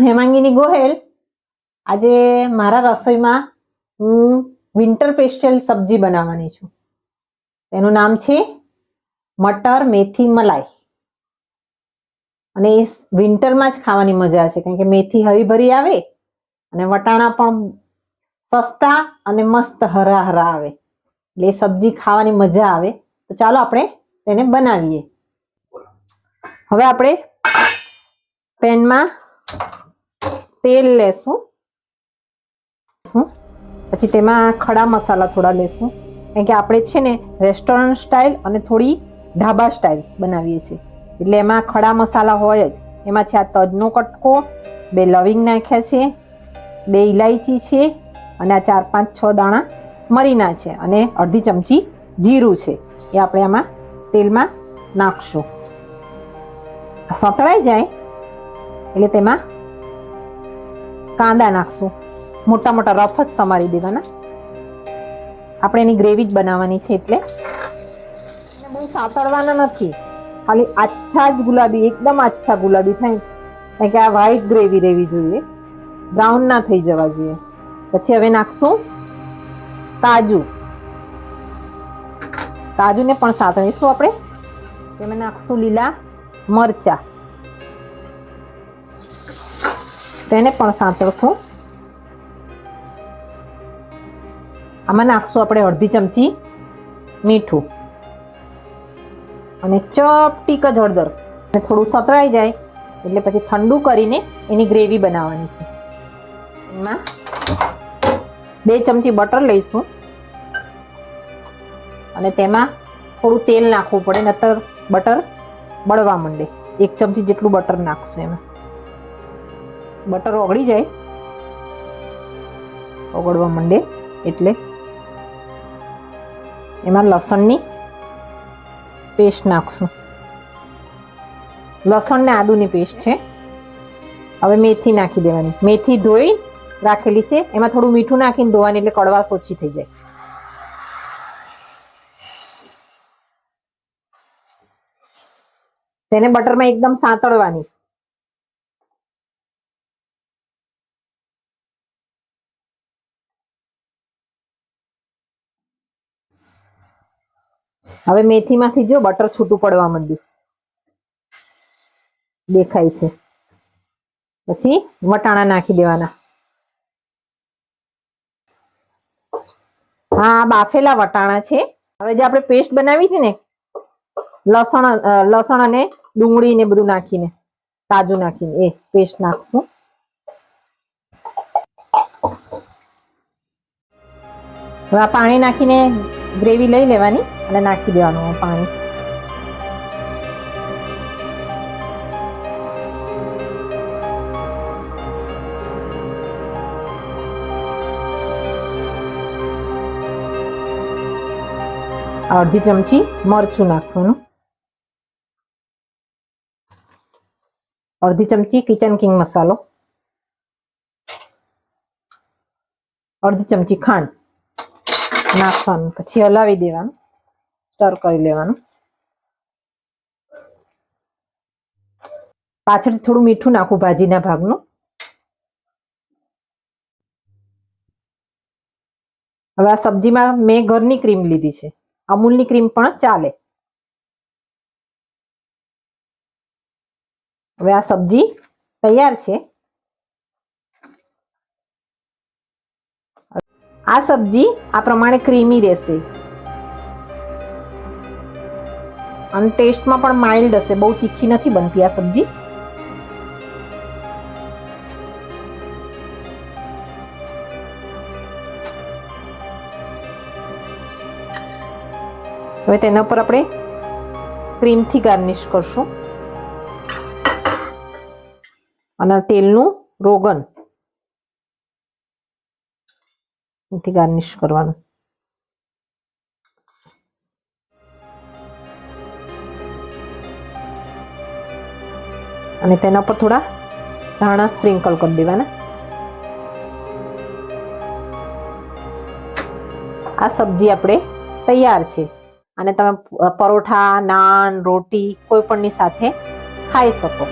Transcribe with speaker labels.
Speaker 1: હેમાંગીની ગોહેલ. આજે મારા રસોઈમાં હું વિન્ટર સ્પેશિયલ સબ્જી બનાવવાની છું. તેનું નામ છે મટર મેથી મલાઈ. અને એ વિન્ટરમાં જ ખાવાની મજા છે, કારણ કે મેથી હરીભરી આવે અને વટાણા પણ સસ્તા અને મસ્ત હરા હરા આવે, એટલે એ સબ્જી ખાવાની મજા આવે. તો ચાલો આપણે તેને બનાવીએ. હવે આપણે પેનમાં તેલ લેશું, પછી તેમાં ખડા મસાલા થોડા લેશું, કારણ કે આપણે છે ને રેસ્ટોરન્ટ સ્ટાઇલ અને થોડી ઢાબા સ્ટાઇલ બનાવીએ છીએ, એટલે એમાં ખડા મસાલા હોય જ. એમાં છે આ તજનો કટકો, 2 લવિંગ નાખ્યા છે, 2 ઇલાયચી છે, અને આ 4-5-6 દાણા મરીના છે, અને અડધી ચમચી જીરું છે. એ આપણે આમાં તેલમાં નાખશું. સતળાઈ જાય એટલે તેમાં કાંદા નાખશું. મોટા મોટા રફ જ સમારી દેવાના. આપણે એની ગ્રેવી જ બનાવવાની છે, એટલે બહુ સાતળવાના નથી, ખાલી આછા જ ગુલાબી, એકદમ આછા ગુલાબી થાય, કારણ કે આ વ્હાઈટ ગ્રેવી રહેવી જોઈએ, બ્રાઉન ના થઈ જવા જોઈએ. પછી હવે નાખશું કાજુ. કાજુને પણ સાતળીશું આપણે. તેમાં નાખશું લીલા મરચા, તેને પણ સાતળશું. આમાં નાખશું આપણે અડધી ચમચી મીઠું અને ચપટીક જ હળદર. અને થોડું સતળાઈ જાય એટલે પછી ઠંડુ કરીને એની ગ્રેવી બનાવવાની છે. એમાં 2 ચમચી બટર લઈશું અને તેમાં થોડું તેલ નાખવું પડે, નહીતર બટર બળવા માંડે. 1 ચમચી જેટલું બટર નાખશું. એમાં બટર ઓગળી જાય, ઓગળવા માંડે એટલે એમાં લસણની પેસ્ટ નાખશું. લસણ ને આદુની પેસ્ટ છે. હવે મેથી નાખી દેવાની. મેથી ધોઈ રાખેલી છે, એમાં થોડું મીઠું નાખીને ધોવાની, એટલે કડવાશ ઓછી થઈ જાય. તેને બટરમાં એકદમ સાંતળવાની. હવે મેથીમાંથી જો બટર છૂટું પડવા માંડ્યું દેખાય છે. પછી વટાણા નાખી દેવાના. હા, બાફેલા વટાણા છે. હવે જે આપણે પેસ્ટ બનાવી છે ને, લસણ અને ડુંગળી ને બધું નાખીને, કાજુ નાખીને, એ પેસ્ટ નાખશું. હવે આ પાણી નાખીને ગ્રેવી લઈ લેવાની અને નાખી દેવાનું પાણી. અડધી ચમચી મરચું નાખવાનું, અડધી ચમચી કિચન કિંગ મસાલો, અડધી ચમચી ખાંડ નાખવાનું. પછી હલાવી દેવાનું, સ્ટર કરી લેવાનું. પાછળ થોડું મીઠું નાખું ભાજીના ભાગનું. હવે આ સબ્જીમાં મેં ઘરની ક્રીમ લીધી છે, અમૂલની ક્રીમ પણ ચાલે. હવે આ સબ્જી તૈયાર છે. આ સબ્જી આ પ્રમાણે ક્રીમી રહેશે અને ટેસ્ટમાં પણ માઇલ્ડ હશે, બહુ તીખી નથી બનતી આ સબ્જી. હવે તેના પર આપણે ક્રીમથી ગાર્નિશ કરશું અને તેલનું રોગન થી ગાર્નિશ કરવાનું. અને તેના પર થોડા ધાણા સ્પ્રિંકલ કરી દેવાના. આ સબ્જી આપણે તૈયાર છે અને તમે પરોઠા, નાન, રોટી કોઈ પણની સાથે ખાઈ શકો.